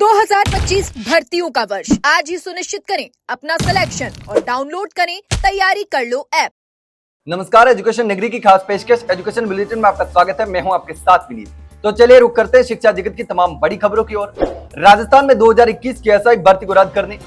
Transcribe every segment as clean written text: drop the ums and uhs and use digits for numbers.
2025 भर्तियों का वर्ष आज ही सुनिश्चित करें अपना सिलेक्शन और डाउनलोड करें तैयारी कर लो ऐप। नमस्कार, एजुकेशन डिग्री की खास पेशकश एजुकेशन बुलेटिन में आपका स्वागत है। मैं हूं आपके साथ विनीत। तो चलिए रुक करते हैं शिक्षा जगत की तमाम बड़ी खबरों की ओर। राजस्थान में 2021 की एसआई भर्ती को रद्द करने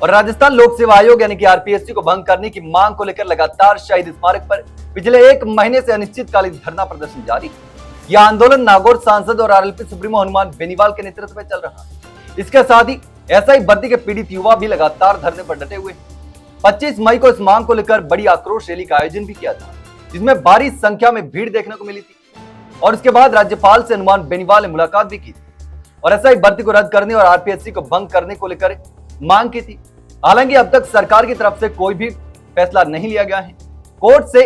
और राजस्थान लोक सेवा आयोग यानी कि आरपीएससी को भंग करने की मांग को लेकर लगातार शहीद स्मारक पर पिछले एक महीने से अनिश्चितकालीन धरना प्रदर्शन जारी है। यह आंदोलन नागौर सांसद और आरएलपी सुप्रीमो हनुमान बेनीवाल के नेतृत्व में चल रहा है। इसके साथ ही एसआई भर्ती के पीड़ित युवा भी लगातार धरने पर डटे हुए हैं। 25 मई को इस मांग को लेकर बड़ी आक्रोश रैली का आयोजन भी किया था, जिसमें भारी संख्या में भीड़ देखने को मिली थी और इसके बाद राज्यपाल से हनुमान बेनीवाल ने मुलाकात भी की थी और एसआई भर्ती को रद्द करने और आरपीएससी को भंग करने को लेकर मांग की थी। हालांकि अब तक सरकार की तरफ से कोई भी फैसला नहीं लिया गया है। कोर्ट से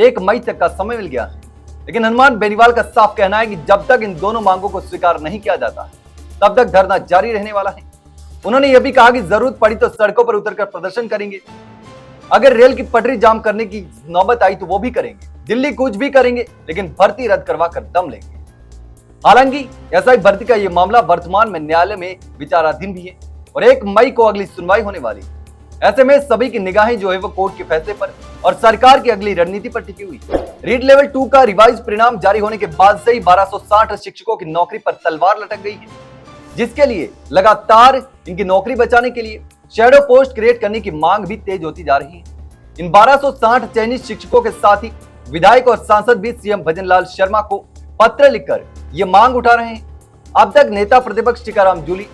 1 मई तक का समय मिल गया है, लेकिन हनुमान बेनीवाल का साफ कहना है कि जब तक इन दोनों मांगों को स्वीकार नहीं किया जाता तब तक धरना जारी रहने वाला है। उन्होंने यह भी कहा कि जरूरत पड़ी तो सड़कों पर उतरकर प्रदर्शन करेंगे। अगर रेल की पटरी जाम करने की नौबत आई तो वो भी करेंगे। दिल्ली कूच भी करेंगे, लेकिन भर्ती रद्द करवा कर दम लेंगे। हालांकि एसआई भर्ती का यह मामला वर्तमान में न्यायालय में विचाराधीन भी है और 1 मई को अगली सुनवाई होने वाली है। ऐसे में सभी की निगाहें जो है वो कोर्ट के फैसले पर और सरकार की अगली रणनीति पर टिकी हुई। रीट लेवल 2 का रिवाइज परिणाम जारी होने के बाद से ही 1260 शिक्षकों की नौकरी पर तलवार लटक गई है, जिसके लिए लगातार इनकी नौकरी बचाने के लिए शैडो पोस्ट क्रिएट करने की मांग भी तेज होती जा रही है। इन 1260 चयनित शिक्षकों के साथ ही विधायक और सांसद भी सीएम भजनलाल शर्मा को पत्र लिखकर ये मांग उठा रहे हैं। अब तक नेता प्रतिपक्ष टीकाराम जूली,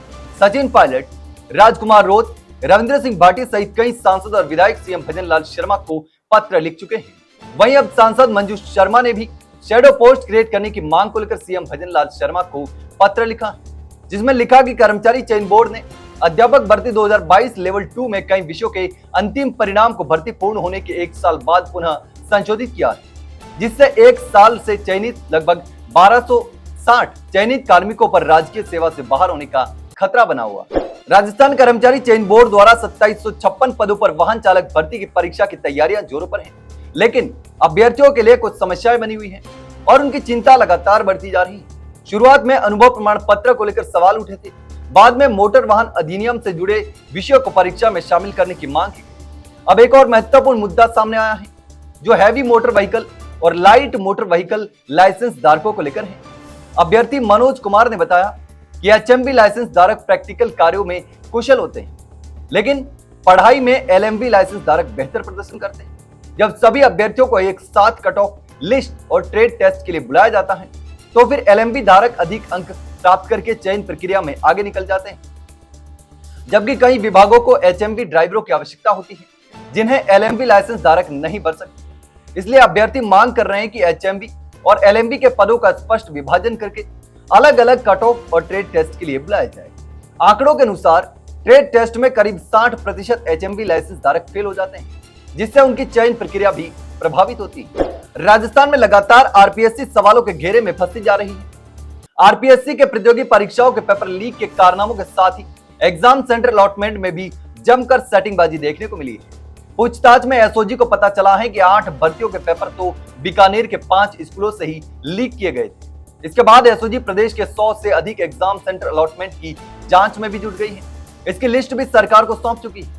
सचिन पायलट, राजकुमार रोत, रविंद्र सिंह भाटी सहित कई सांसद और विधायक सीएम भजनलाल शर्मा को पत्र लिख चुके हैं। वहीं अब सांसद मंजू शर्मा ने भी शैडो पोस्ट क्रिएट करने की मांग को लेकर सीएम भजनलाल शर्मा को पत्र लिखा, जिसमें लिखा कि कर्मचारी चयन बोर्ड ने अध्यापक भर्ती 2022 लेवल 2 में कई विषयों के अंतिम परिणाम को भर्ती पूर्ण होने के 1 साल बाद पुनः संशोधित किया है, जिससे 1 साल से चयनित लगभग 1260 चयनित कार्मिकों पर राजकीय सेवा से बाहर होने का खतरा बना हुआ। राजस्थान कर्मचारी चयन बोर्ड द्वारा 2756 पदों पर वाहन चालक भर्ती की परीक्षा की तैयारियां जोरों पर हैं, लेकिन अभ्यर्थियों के लिए कुछ समस्याएं बनी हुई हैं और उनकी चिंता लगातार बढ़ती जा रही है। शुरुआत में अनुभव प्रमाण पत्र को लेकर सवाल उठे थे, बाद में मोटर वाहन अधिनियम से जुड़े विषयों को परीक्षा में शामिल करने की मांग की गई। अब एक और महत्वपूर्ण मुद्दा सामने आया है, जो हैवी मोटर व्हीकल और लाइट मोटर व्हीकल लाइसेंस धारकों को लेकर है। अभ्यर्थी मनोज कुमार ने बताया कि एचएमवी लाइसेंस धारक प्रैक्टिकल कार्यों में कुशल होते हैं, लेकिन पढ़ाई में एलएमवी लाइसेंस धारक बेहतर प्रदर्शन करते हैं। जब सभी अभ्यर्थियों को एक साथ कट ऑफ लिस्ट और ट्रेड टेस्ट के लिए बुलाया जाता है तो फिर एलएमवी धारक अधिक अंक प्राप्त करके चयन प्रक्रिया में आगे निकल जाते हैं, जबकि कई विभागों को एचएमवी ड्राइवरों की आवश्यकता होती है, जिन्हें एलएमवी लाइसेंस धारक नहीं भर सकते। इसलिए अभ्यर्थी मांग कर रहे हैं कि एचएमवी और एलएमवी के पदों का स्पष्ट विभाजन करके अलग अलग कट ऑफ और ट्रेड टेस्ट के लिए बुलाया जाए। आंकड़ों के अनुसार ट्रेड टेस्ट में करीब 60% एचएमवी लाइसेंस धारक फेल हो जाते हैं, जिससे उनकी चयन प्रक्रिया भी प्रभावित होती है। राजस्थान में लगातार आरपीएससी सवालों के घेरे में फंसती जा रही है। आरपीएससी के प्रतियोगी परीक्षाओं के पेपर लीक के कारनामों के साथ ही एग्जाम सेंटर अलॉटमेंट में भी जमकर सेटिंगबाजी देखने को मिली है। पूछताछ में एसओजी को पता चला है कि 8 भर्तियों के पेपर तो बीकानेर के 5 स्कूलों से ही लीक किए गए थे। इसके बाद एसओजी प्रदेश के 100 से अधिक एग्जाम सेंटर अलॉटमेंट की जांच में भी जुट गई है। इसकी लिस्ट भी सरकार को सौंप चुकी है,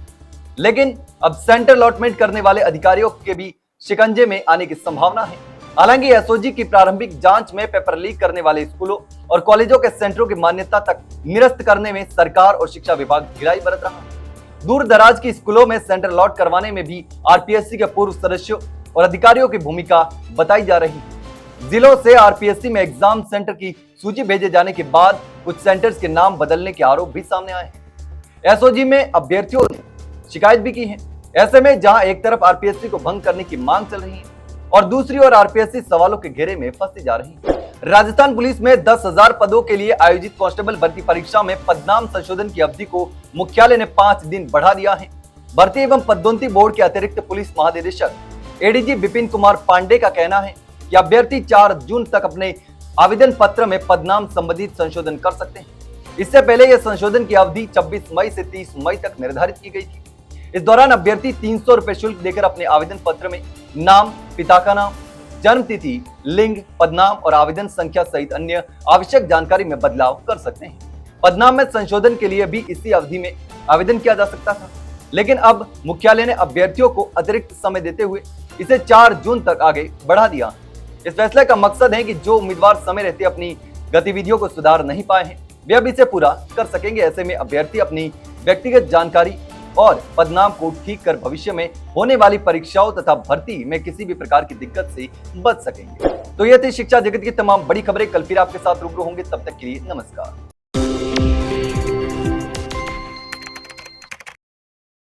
लेकिन अब सेंटर अलॉटमेंट करने वाले अधिकारियों के भी शिकंजे में आने की संभावना है। हालांकि एसओजी की प्रारंभिक जांच में पेपर लीक करने वाले स्कूलों और कॉलेजों के सेंटरों की मान्यता तक निरस्त करने में सरकार और शिक्षा विभाग ढिलाई बरत रहा है। दूर दराज की स्कूलों में सेंटर अलॉट करवाने में भी आरपीएससी के पूर्व सदस्यों और अधिकारियों की भूमिका बताई जा रही है। जिलों से आरपीएससी में एग्जाम सेंटर की सूची भेजे जाने के बाद कुछ सेंटर्स के नाम बदलने के आरोप भी सामने आए हैं। एसओजी में अभ्यर्थियों ने शिकायत भी की है। ऐसे में जहां एक तरफ आरपीएससी को भंग करने की मांग चल रही है और दूसरी ओर आरपीएससी सवालों के घेरे में फंसती जा रही है। राजस्थान पुलिस में 10,000 पदों के लिए आयोजित कांस्टेबल भर्ती परीक्षा में पदनाम संशोधन की अवधि को मुख्यालय ने 5 दिन बढ़ा दिया है। भर्ती एवं पदोन्नति बोर्ड के अतिरिक्त पुलिस महानिदेशक एडीजी विपिन कुमार पांडे का कहना है कि अभ्यर्थी 4 जून तक अपने आवेदन पत्र में पदनाम संबंधित संशोधन कर सकते हैं। इससे पहले यह संशोधन की अवधि 26 मई से 30 मई तक निर्धारित की गई थी। इस दौरान अभ्यर्थी 300 रुपए शुल्क देकर अपने आवेदन पत्र में नाम, पिता का नाम, जन्म तिथि, लिंग, पदनाम और आवेदन संख्या सहित अन्य आवश्यक जानकारी में बदलाव कर सकते हैं। पदनाम में संशोधन के लिए भी इसी अवधि में आवेदन किया जा सकता था, लेकिन अब मुख्यालय ने अभ्यर्थियों को अतिरिक्त समय देते हुए इसे 4 जून तक आगे बढ़ा दिया। इस फैसले का मकसद है कि जो उम्मीदवार समय रहते अपनी गतिविधियों को सुधार नहीं पाए हैं, वे अब इसे पूरा कर सकेंगे। ऐसे में अभ्यर्थी अपनी व्यक्तिगत जानकारी और पदनाम को ठीक कर भविष्य में होने वाली परीक्षाओं तथा भर्ती में किसी भी प्रकार की दिक्कत से बच सकेंगे। तो ये थी शिक्षा जगत की तमाम बड़ी खबरें। कल फिर आपके साथ रूबरू होंगे, तब तक के लिए नमस्कार।